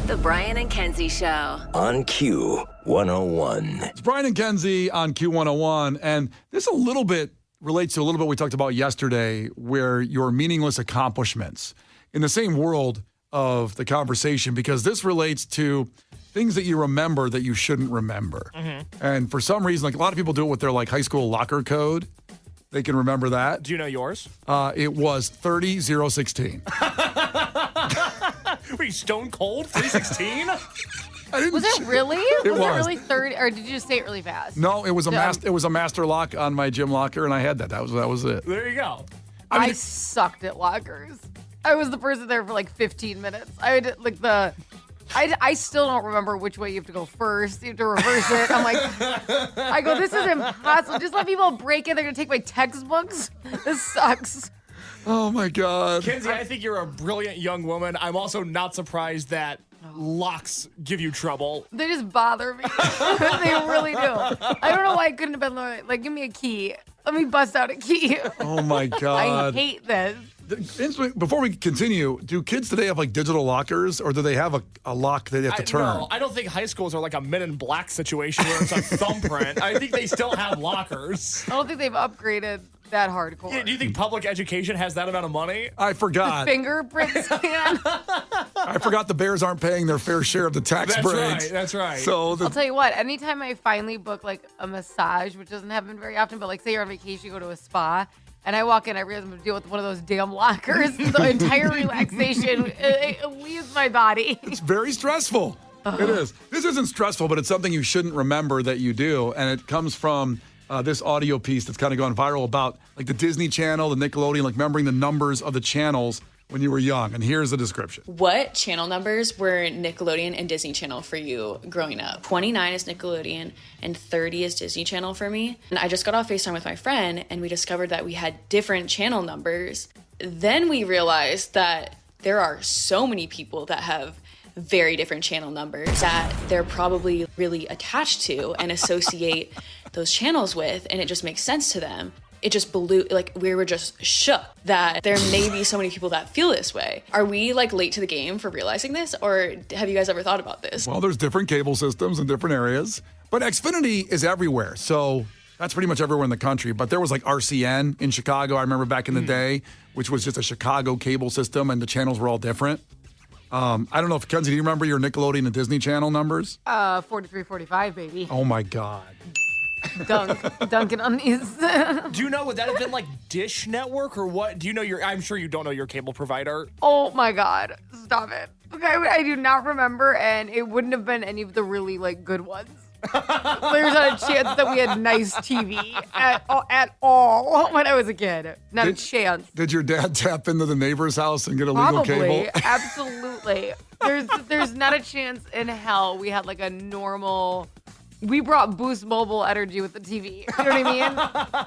The Brian and Kenzie Show. On Q101. It's Brian and Kenzie on Q101, and this a little bit relates to a little bit we talked about yesterday, where your meaningless accomplishments in the same world of the conversation, because this relates to things that you remember that you shouldn't remember. Mm-hmm. And for some reason, like a lot of people do it with their like high school locker code. They can remember that. Do you know yours? It was 30016. Were you stone cold? 316? Was it really? It was. It really 30, or did you just say it really fast? No, it was a master lock on my gym locker, and I had that. That was it. There you go. I sucked at lockers. I was the person there for like 15 minutes. I did like I still don't remember which way you have to go first. You have to reverse it. I'm like, this is impossible. Just let people break in. They're going to take my textbooks. This sucks. Oh, my God. Kenzie, I think you're a brilliant young woman. I'm also not surprised that locks give you trouble. They just bother me. They really do. I don't know why I couldn't have been like, give me a key. Let me bust out a key. Oh, my God. I hate this. Before we continue, do kids today have like digital lockers, or do they have a lock that they have to turn? No, I don't think high schools are like a Men in Black situation where it's a thumbprint. I think they still have lockers. I don't think they've upgraded that hardcore. Yeah, do you think public education has that amount of money? I forgot. The fingerprint scan. I forgot the Bears aren't paying their fair share of the tax breaks. That's right. So I'll tell you what, anytime I finally book like a massage, which doesn't happen very often, but like say you're on vacation, you go to a spa, and I walk in, I realize I'm going to deal with one of those damn lockers. The entire relaxation, it leaves my body. It's very stressful. It is. This isn't stressful, but it's something you shouldn't remember that you do. And it comes from this audio piece that's kind of gone viral about like the Disney Channel, the Nickelodeon, like remembering the numbers of the channels when you were young. And here's the description. What channel numbers were Nickelodeon and Disney Channel for you growing up? 29 is Nickelodeon and 30 is Disney Channel for me. And I just got off FaceTime with my friend and we discovered that we had different channel numbers. Then we realized that there are so many people that have very different channel numbers that they're probably really attached to and associate those channels with, and it just makes sense to them. It just blew, like we were just shook that there may be so many people that feel this way. Are we like late to the game for realizing this, or have you guys ever thought about this? Well, there's different cable systems in different areas, but Xfinity is everywhere. So that's pretty much everywhere in the country. But there was like RCN in Chicago, I remember back in the day, which was just a Chicago cable system, and the channels were all different. I don't know if, Kenzie, do you remember your Nickelodeon and Disney Channel numbers? 43, 45, baby. Oh, my God. Dunking on these. Do you know, would that have been like Dish Network or what? Do you know I'm sure you don't know your cable provider. Oh my God. Stop it. Okay, I do not remember, and it wouldn't have been any of the really like good ones. There's not a chance that we had nice TV at all when I was a kid. Not a chance. Did your dad tap into the neighbor's house and get a legal cable? Absolutely. There's not a chance in hell we had like a normal. We brought Boost Mobile energy with the TV. You know what I mean?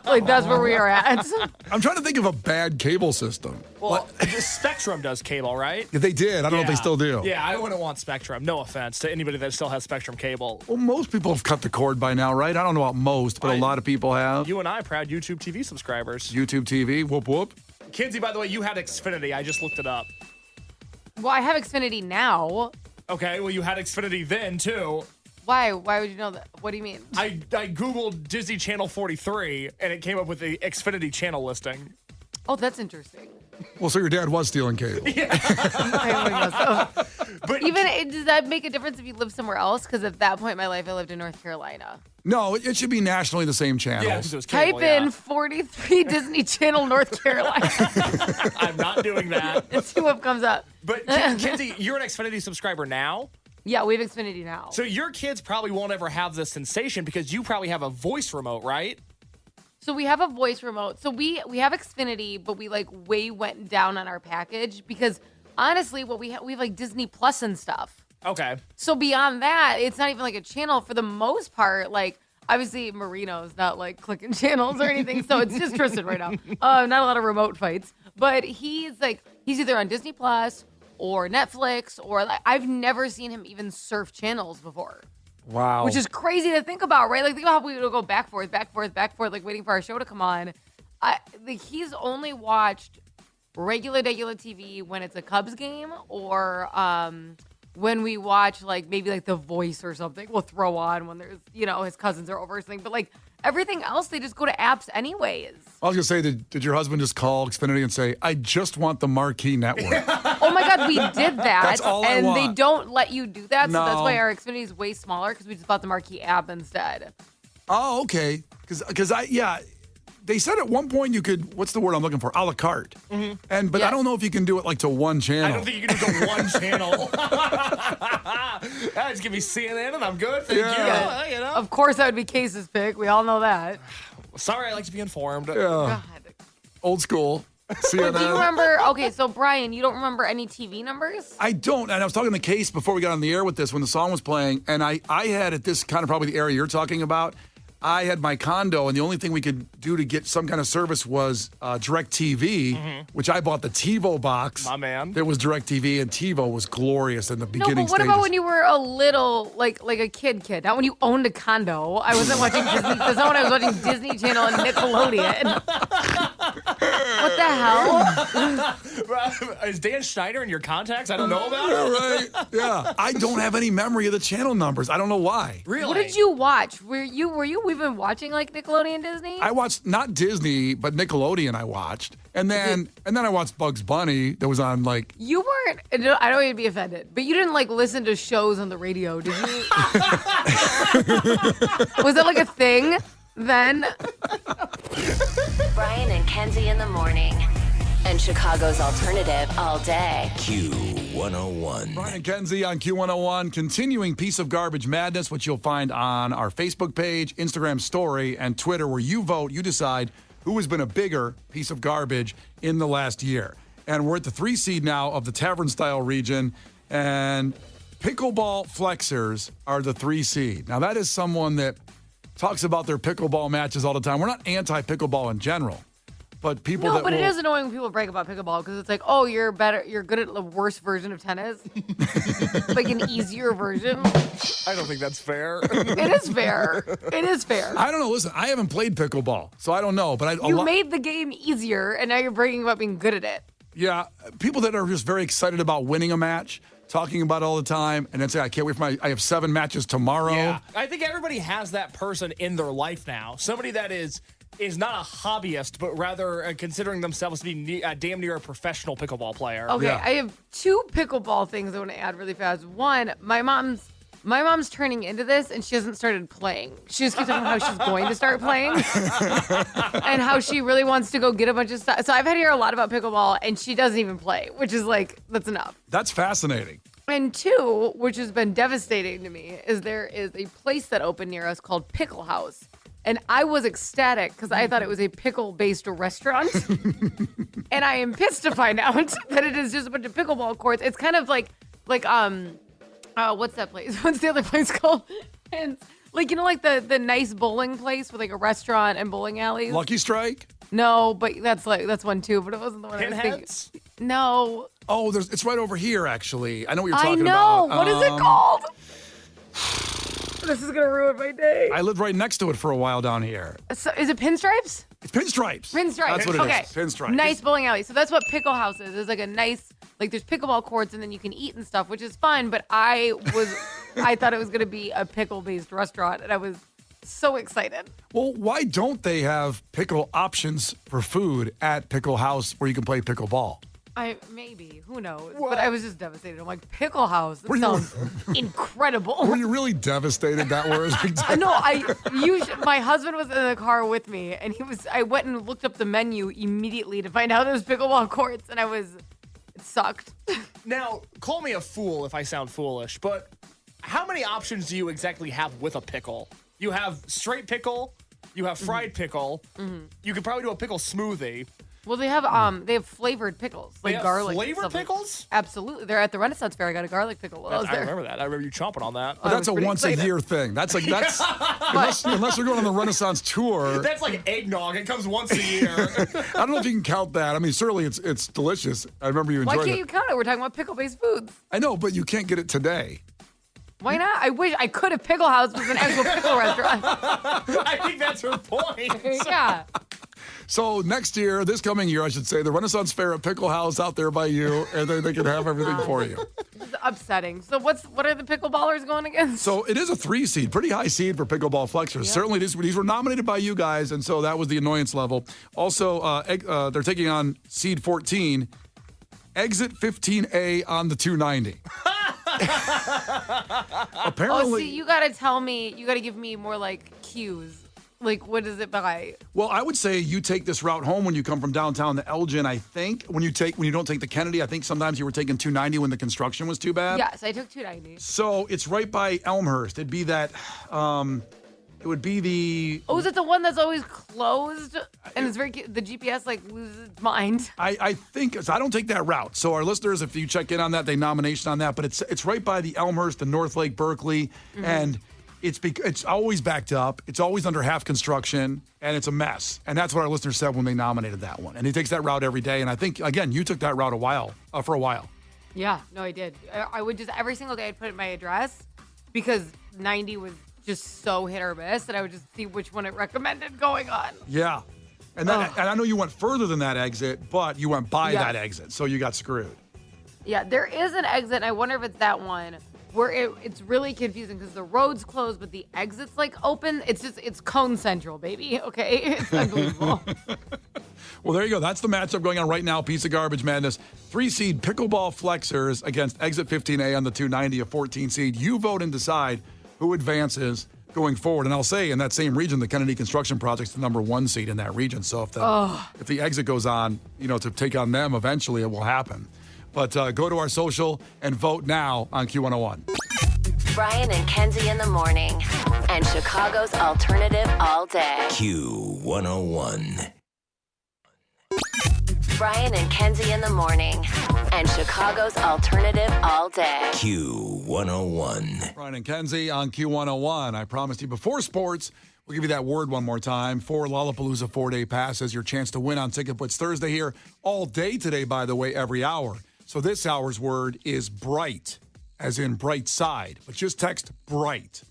Like, that's where we are at. I'm trying to think of a bad cable system. Well, Spectrum does cable, right? Yeah, they did. I don't know if they still do. Yeah, I wouldn't want Spectrum. No offense to anybody that still has Spectrum cable. Well, most people have cut the cord by now, right? I don't know about most, but a lot of people have. You and I, proud YouTube TV subscribers. YouTube TV, whoop, whoop. Kenzie, by the way, you had Xfinity. I just looked it up. Well, I have Xfinity now. Okay, well, you had Xfinity then, too. Why? Why would you know that? What do you mean? I Googled Disney Channel 43, and it came up with the Xfinity channel listing. Oh, that's interesting. Well, so your dad was stealing cable. But even, does that make a difference if you live somewhere else? Because at that point in my life, I lived in North Carolina. No, it should be nationally the same channels. Yeah, it was cable, Type in 43 Disney Channel North Carolina. I'm not doing that. And see what comes up. But Kenzie, you're an Xfinity subscriber now? Yeah, we have Xfinity now. So your kids probably won't ever have this sensation because you probably have a voice remote, right? So we have a voice remote. So we have Xfinity, but we like way went down on our package because honestly, what we have like Disney Plus and stuff. Okay. So beyond that, it's not even like a channel for the most part. Like obviously Marino's not like clicking channels or anything, so it's just Tristan right now. Not a lot of remote fights, but he's either on Disney Plus or Netflix, or like, I've never seen him even surf channels before. Wow. Which is crazy to think about, right? Like, think about how we would go back, forth, like waiting for our show to come on. He's only watched regular TV when it's a Cubs game or when we watch like maybe like The Voice or something, we'll throw on when there's, his cousins are over or something. But like everything else, they just go to apps anyways. I was going to say, did your husband just call Xfinity and say, I just want the Marquee network? Oh my God, we did that. That's all I and want. they don't let you do that. So No. that's why our Xfinity is way smaller because we just bought the Marquee app instead. Oh, okay. Because they said at one point you could, what's the word I'm looking for? A la carte. Mm-hmm. But I Yes. don't know if you can do it like to one channel. I don't think you can do it to one channel. Just give me CNN and I'm good. Thank Yeah. you. Of course, that would be Case's pick. We all know that. Sorry, I like to be informed. Yeah. God. Old school. CNN. Do you remember? Okay, so Brian, you don't remember any TV numbers? I don't. And I was talking to Case before we got on the air with this when the song was playing. And I had at this kind of probably the area you're talking about. I had my condo, and the only thing we could do to get some kind of service was DirecTV, which I bought the TiVo box. My man. There was DirecTV, and TiVo was glorious in the No, beginning but what stages. about when you were a little, like a kid? Not when you owned a condo. I wasn't watching Disney. That's not when I was watching Disney Channel and Nickelodeon. What the hell? Is Dan Schneider in your contacts? I don't know about it. Right? Yeah. I don't have any memory of the channel numbers. I don't know why. Really? What did you watch? Were you even watching like Nickelodeon Disney? I watched not Disney, but Nickelodeon I watched. And then I watched Bugs Bunny that was on like You weren't. I don't want to be offended, but you didn't like listen to shows on the radio, did you? Was that like a thing then? Brian and Kenzie in the morning. And Chicago's alternative all day. Q101. Brian and Kenzie on Q101, continuing Piece of Garbage Madness, which you'll find on our Facebook page, Instagram story, and Twitter, where you vote, you decide who has been a bigger piece of garbage in the last year. And we're at the 3 seed now of the Tavern Style region, and Pickleball Flexers are the 3 seed. Now, that is someone that talks about their pickleball matches all the time. We're not anti-pickleball in general, but people No, that but it will- is annoying when people brag about pickleball because it's like, oh, you're good at the worst version of tennis, like an easier version. I don't think that's fair. It is fair. It is fair. I don't know. Listen, I haven't played pickleball, so I don't know. But You made the game easier, and now you're bragging about being good at it. yeah, people that are just very excited about winning a match, talking about it all the time, and then say, I can't wait for I have 7 matches tomorrow. Yeah, I think everybody has that person in their life now. Somebody that is not a hobbyist, but rather considering themselves to be damn near a professional pickleball player. Okay, Yeah. I have 2 pickleball things I want to add really fast. One, my mom's turning into this, and she hasn't started playing. She just keeps talking about how she's going to start playing and how she really wants to go get a bunch of stuff. So I've had to hear a lot about pickleball, and she doesn't even play, which is like, that's enough. That's fascinating. And 2, which has been devastating to me, is there is a place that opened near us called Pickle House. And I was ecstatic because I thought it was a pickle-based restaurant. And I am pissed to find out that it is just a bunch of pickleball courts. It's kind of like what's that place? What's the other place called? And like, like the nice bowling place with like a restaurant and bowling alleys. Lucky Strike? No, but that's one too, but it wasn't the one I was thinking. Pinheads? No. Oh, it's right over here, actually. I know what you're I talking know. about. What is it called? This is going to ruin my day. I lived right next to it for a while down here. So, is it Pinstripes? It's Pinstripes. Pinstripes. That's what it is. Okay. Pinstripes. Nice bowling alley. So that's what Pickle House is. It's like a nice, like there's pickleball courts and then you can eat and stuff, which is fun. But I thought it was going to be a pickle-based restaurant, and I was so excited. Well, why don't they have pickle options for food at Pickle House where you can play pickleball? Maybe, who knows? But I was just devastated. I'm like, Pickle House. That Were you- sounds incredible. Were you really devastated that was? No, my husband was in the car with me, and I went and looked up the menu immediately to find out there was pickleball courts, and it sucked. Now, call me a fool if I sound foolish, but how many options do you exactly have with a pickle? You have straight pickle, you have fried pickle, you could probably do a pickle smoothie. Well, they have flavored pickles, like They have garlic. and flavored stuff like- pickles? Absolutely, they're at the Renaissance Fair. I got a garlic pickle while I was I there. remember that. I remember you chomping on that. But that's a pretty once a excited. year thing. That's unless we're going on the Renaissance tour. That's like eggnog. It comes once a year. I don't know if you can count that. I mean, certainly it's delicious. I remember you Why enjoyed can't it. you count it? We're talking about pickle-based foods. I know, but you can't get it today. Why not? I wish I could have. Pickle House was an actual pickle restaurant. I think that's her point. Yeah. So next year, this coming year, I should say, the Renaissance Fair at Pickle House out there by you, and they can have everything for you. This is upsetting. So what are the pickleballers going against? So it is a 3 seed, pretty high seed for pickleball flexors. Yep. Certainly, these were nominated by you guys, and so that was the annoyance level. Also, they're taking on seed 14, exit 15A on the 290. Apparently, Oh, see, you got to give me more like cues. Like, what is it by? well, I would say you take this route home when you come from downtown to Elgin. I think when you don't take the Kennedy, I think sometimes you were taking 290 when the construction was too bad. Yes, I took 290. So it's right by Elmhurst. It'd be that. It would be the. Oh, is it the one that's always closed? And it's very the GPS like loses its mind. I think so. I don't take that route. So our listeners, if you check in on that, they nomination on that. But it's right by the Elmhurst and North Lake Berkeley, and it's always backed up. It's always under half construction, and it's a mess. And that's what our listeners said when they nominated that one. And he takes that route every day. And I think again, you took that route for a while. Yeah, no, I did. I would just every single day I'd put in my address because 90 was just so hit or miss, and I would just see which one it recommended going on. Yeah. And I know you went further than that exit, but you went by that exit, so you got screwed. Yeah, there is an exit, and I wonder if it's that one where it's really confusing because the road's closed, but the exit's like open. It's Cone Central, baby. Okay, it's unbelievable. Well, there you go. That's the matchup going on right now. Piece of garbage madness. 3 seed pickleball flexors against exit 15A on the 290, a 14 seed. You vote and decide who advances going forward. And I'll say in that same region, the Kennedy Construction Project's the number 1 seed in that region. So if the exit goes on, to take on them, eventually it will happen. But go to our social and vote now on Q101. Brian and Kenzie in the morning. And Chicago's alternative all day. Q101. Brian and Kenzie in the morning. And Chicago's alternative all day. Q101. Brian and Kenzie on Q101. I promised you before sports, we'll give you that word one more time. 4 Lollapalooza 4-day passes, your chance to win on Ticket Blitz Thursday here all day today, by the way, every hour. So this hour's word is bright, as in bright side. But just text bright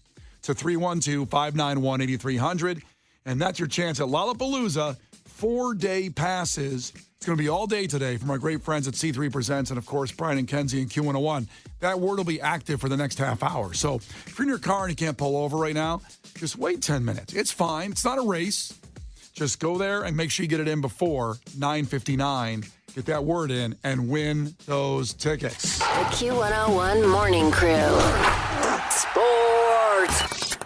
to 312-591-8300. And that's your chance at Lollapalooza 4-day passes. It's going to be all day today from our great friends at C3 Presents and, of course, Brian and Kenzie and Q101. That word will be active for the next half hour. So if you're in your car and you can't pull over right now, just wait 10 minutes. It's fine. It's not a race. Just go there and make sure you get it in before 9:59. Get that word in and win those tickets. The Q101 Morning Crew. Sports.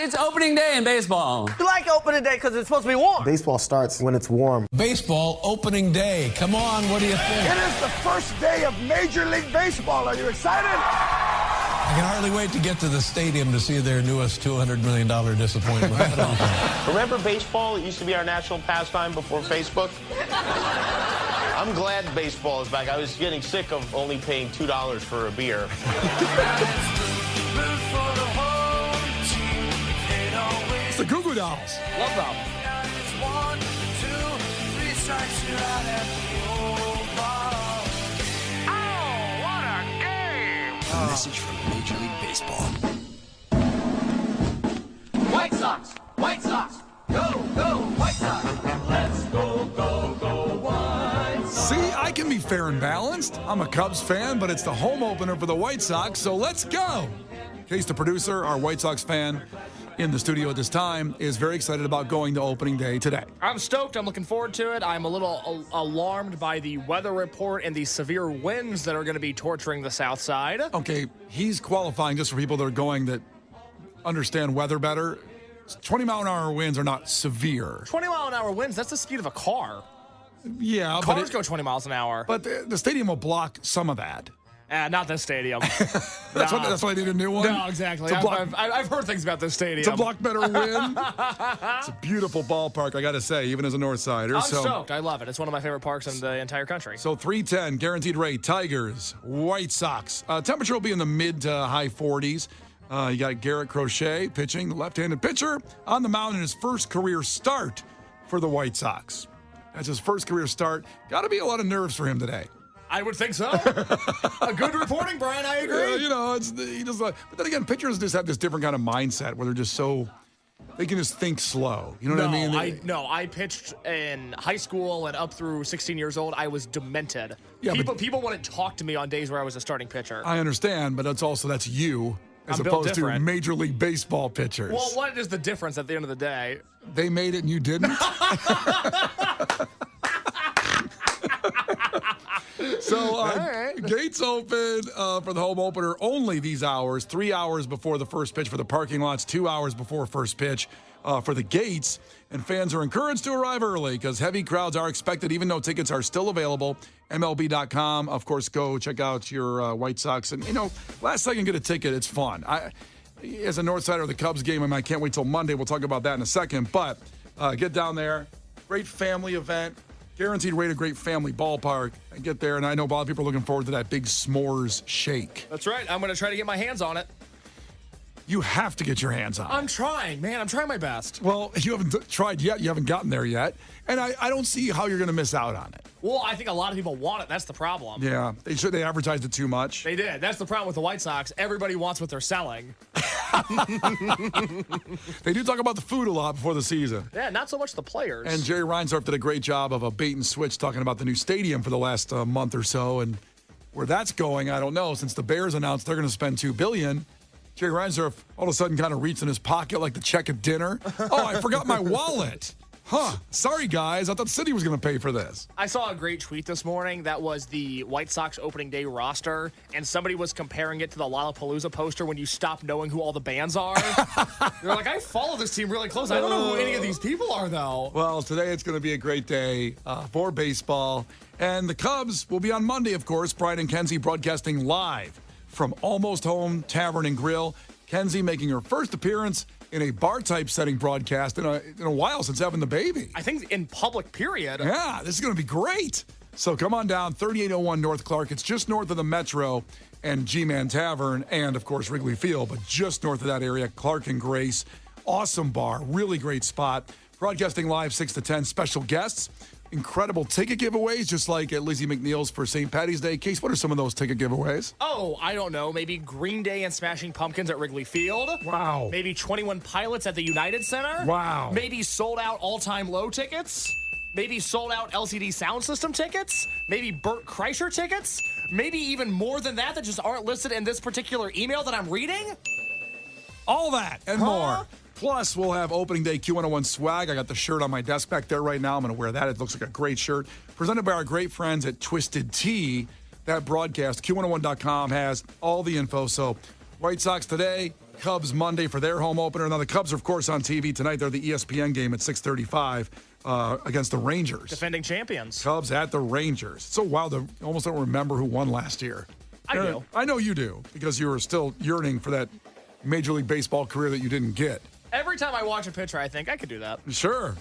It's opening day in baseball. You like opening day because it's supposed to be warm. Baseball starts when it's warm. Baseball opening day. Come on, what do you think? It is the first day of Major League Baseball. Are you excited? I can hardly wait to get to the stadium to see their newest $200 million disappointment. Remember baseball? It used to be our national pastime before Facebook. I'm glad baseball is back. I was getting sick of only paying $2 for a beer. It's the Goo Goo Dolls. Love them. A message from Major League Baseball. White Sox! White Sox! Go, go, White Sox! Let's go, go, go, White Sox! See, I can be fair and balanced. I'm a Cubs fan, but it's the home opener for the White Sox, so let's go. Case the producer, our White Sox fan in the studio at this time, is very excited about going to opening day today. I'm stoked. I'm looking forward to it. I'm a little alarmed by the weather report and the severe winds that are going to be torturing the south side. Okay, he's qualifying just for people that are going that understand weather better. 20-mile-an-hour winds are not severe. 20-mile-an-hour winds, that's the speed of a car. Yeah, Cars go 20 miles an hour. But the stadium will block some of that. Not this stadium. That's why they need a new one? No, exactly. I've heard things about this stadium. To block better wind. It's a beautiful ballpark, I got to say, even as a North Sider. I'm stoked. I love it. It's one of my favorite parks in the entire country. So 310, guaranteed rate, Tigers, White Sox. Temperature will be in the mid to high 40s. You got Garrett Crochet pitching, the left-handed pitcher, on the mound in his first career start for the White Sox. That's his first career start. Got to be a lot of nerves for him today. I would think so. A good reporting, Brian. I agree. He does. But then again, pitchers just have this different kind of mindset where they're just so they can just think slow. You know what I mean? I pitched in high school and up through 16 years old. I was demented. Yeah, people wouldn't talk to me on days where I was a starting pitcher. I understand, but that's you as I'm built opposed to different. Major League Baseball pitchers. Well, what is the difference at the end of the day? They made it and you didn't? So, gates open for the home opener only these hours. 3 hours before the first pitch for the parking lots, 2 hours before first pitch for the gates. And fans are encouraged to arrive early because heavy crowds are expected, even though tickets are still available. MLB.com. Of course, go check out your White Sox. And, last second, get a ticket. It's fun. As a North Sider of the Cubs game, I can't wait till Monday. We'll talk about that in a second. But get down there. Great family event. Guaranteed rate, a great family ballpark. I get there, and I know a lot of people are looking forward to that big s'mores shake. That's right. I'm going to try to get my hands on it. You have to get your hands on it. I'm trying, man. I'm trying my best. Well, you haven't tried yet. You haven't gotten there yet. And I don't see how you're going to miss out on it. Well, I think a lot of people want it. That's the problem. Yeah, they advertised it too much. They did. That's the problem with the White Sox. Everybody wants what they're selling. They do talk about the food a lot before the season. Yeah, not so much the players. And Jerry Reinsdorf did a great job of a bait and switch talking about the new stadium for the last month or so. And where that's going, I don't know. Since the Bears announced they're going to spend $2 billion, Jerry Reinsdorf all of a sudden kind of reached in his pocket like the check at dinner. Oh, I forgot my wallet. Huh. Sorry, guys. I thought the city was going to pay for this. I saw a great tweet this morning that was the White Sox opening day roster, and somebody was comparing it to the Lollapalooza poster when you stop knowing who all the bands are. They're like, I follow this team really close. I don't know who any of these people are, though. Well, today it's going to be a great day for baseball. And the Cubs will be on Monday, of course. Brian and Kenzie broadcasting live from Almost Home Tavern and Grill. Kenzie making her first appearance in a bar-type setting broadcast in a while since having the baby. I think in public, period. Yeah, this is going to be great. So come on down, 3801 North Clark. It's just north of the Metro and G-Man Tavern and, of course, Wrigley Field, but just north of that area, Clark and Grace. Awesome bar, really great spot. Broadcasting live 6 to 10, special guests. Incredible ticket giveaways, just like at Lizzie McNeil's for St. Patty's Day. Case, what are some of those ticket giveaways? Oh, I don't know. Maybe Green Day and Smashing Pumpkins at Wrigley Field. Wow. Maybe 21 Pilots at the United Center. Wow. Maybe sold out all-time low tickets. Maybe sold out LCD sound system tickets. Maybe Burt Kreischer tickets. Maybe even more than that just aren't listed in this particular email that I'm reading. All that and more. Plus, we'll have opening day Q101 swag. I got the shirt on my desk back there right now. I'm going to wear that. It looks like a great shirt. Presented by our great friends at Twisted Tea. That broadcast, Q101.com, has all the info. So, White Sox today, Cubs Monday for their home opener. Now, the Cubs are, of course, on TV tonight. They're the ESPN game at 6:35 against the Rangers. Defending champions. Cubs at the Rangers. It's so wild. I almost don't remember who won last year. I do. I know you do, because you were still yearning for that Major League Baseball career that you didn't get. Every time I watch a pitcher, I think I could do that. Sure.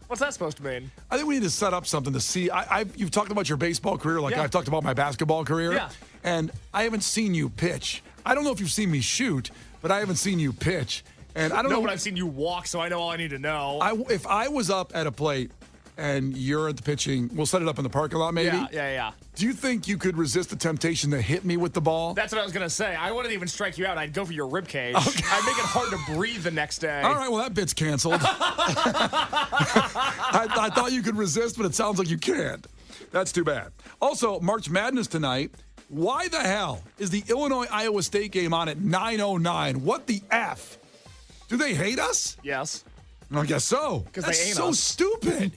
What's that supposed to mean? I think we need to set up something to see. You've talked about your baseball career like I've talked about my basketball career. Yeah. And I haven't seen you pitch. I don't know if you've seen me shoot, but I haven't seen you pitch. And I don't know. But I've seen you walk, so I know all I need to know. If I was up at a plate and you're at the pitching, we'll set it up in the parking lot maybe. Yeah. Do you think you could resist the temptation to hit me with the ball? That's what I was going to say. I wouldn't even strike you out. I'd go for your rib cage. Okay. I'd make it hard to breathe the next day. All right, well, that bit's canceled. I thought you could resist, but it sounds like you can't. That's too bad. Also, March Madness tonight. Why the hell is the Illinois-Iowa State game on at 9:09? What the F? Do they hate us? Yes. I guess so. Because That's they ain't so us. stupid.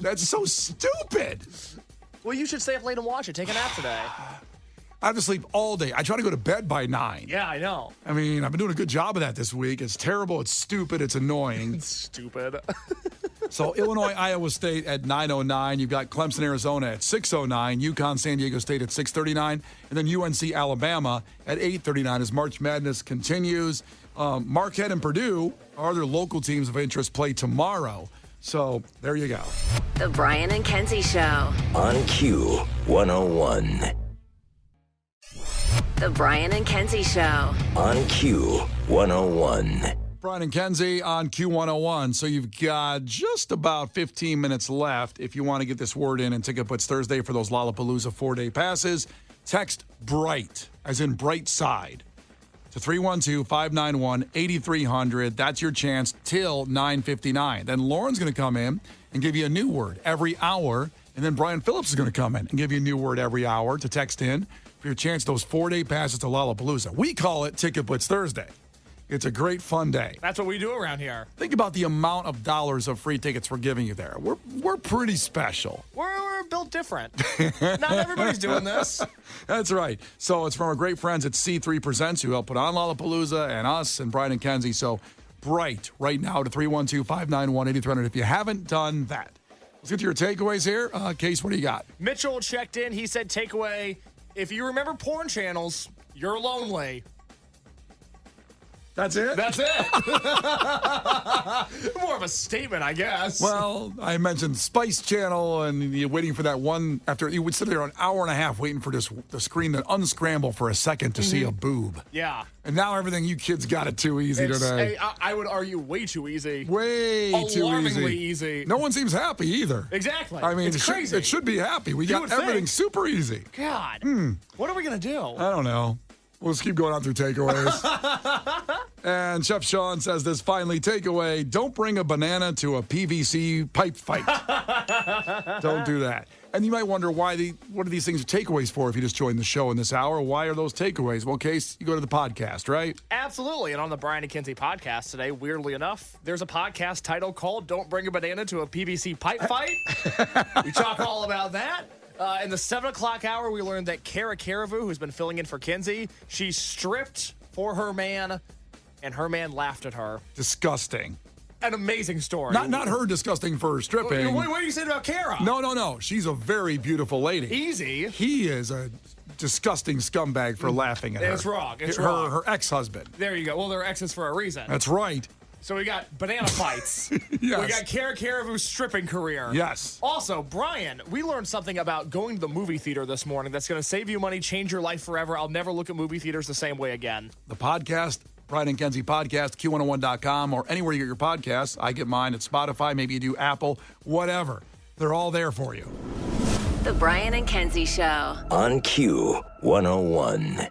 That's so stupid. Well, you should stay up late and watch it. Take a nap today. I have to sleep all day. I try to go to bed by 9. Yeah, I know. I mean, I've been doing a good job of that this week. It's terrible. It's stupid. It's annoying. Stupid. So Illinois, Iowa State at 9:09. You've got Clemson, Arizona at 6:09. UConn, San Diego State at 6:39. And then UNC, Alabama at 8:39 as March Madness continues. Marquette and Purdue are other local teams of interest play tomorrow. So there you go. The Brian and Kenzie Show. On Q101. The Brian and Kenzie Show. On Q101. Brian and Kenzie on Q101. So you've got just about 15 minutes left if you want to get this word in and ticket puts Thursday for those Lollapalooza 4-day passes. Text BRIGHT, as in bright side, to 312-591-8300. That's your chance till 9:59. Then Lauren's going to come in and give you a new word every hour. And then Brian Phillips is going to come in and give you a new word every hour to text in for your chance those 4-day passes to Lollapalooza. We call it Ticket Blitz Thursday. It's a great fun day. That's what we do around here. Think about the amount of dollars of free tickets we're giving you there. We're pretty special. We're built different. Not everybody's doing this. That's right. So it's from our great friends at C3 Presents who help put on Lollapalooza and us and Brian and Kenzie. So right now to 312-591-8300 if you haven't done that. Let's get to your takeaways here. Case, what do you got? Mitchell checked in. He said, takeaway, if you remember porn channels, you're lonely. That's it? That's it. More of a statement, I guess. Well, I mentioned Spice Channel, and you're waiting for that one. After you would sit there an hour and a half waiting for the screen to unscramble for a second to see a boob. Yeah. And now everything you kids got it too easy today. I would argue way too easy. Way too easy. Alarmingly easy. No one seems happy either. Exactly. I mean, it's crazy. It should be happy. We got everything super easy. God. What are we going to do? I don't know. We'll just keep going on through takeaways. And Chef Sean says this finally, takeaway, don't bring a banana to a PVC pipe fight. Don't do that. And you might wonder what are these things takeaways for if you just joined the show in this hour? Why are those takeaways? Well, in case you go to the podcast, right? Absolutely. And on the Brian and Kenzie podcast today, weirdly enough, there's a podcast title called Don't Bring a Banana to a PVC Pipe Fight. We talk all about that. In the 7 o'clock hour, we learned that Kara Caravu, who's been filling in for Kenzie, she stripped for her man, and her man laughed at her. Disgusting. An amazing story. Not her disgusting for stripping. What are you saying about Kara? No. She's a very beautiful lady. Easy. He is a disgusting scumbag for laughing at her. It's wrong. It's wrong. Her ex-husband. There you go. Well, they're exes for a reason. That's right. So we got banana fights. Yes. We got Kara Caravu's stripping career. Yes. Also, Brian, we learned something about going to the movie theater this morning that's going to save you money, change your life forever. I'll never look at movie theaters the same way again. The podcast, Brian and Kenzie podcast, Q101.com, or anywhere you get your podcasts. I get mine at Spotify. Maybe you do Apple, whatever. They're all there for you. The Brian and Kenzie Show. On Q101.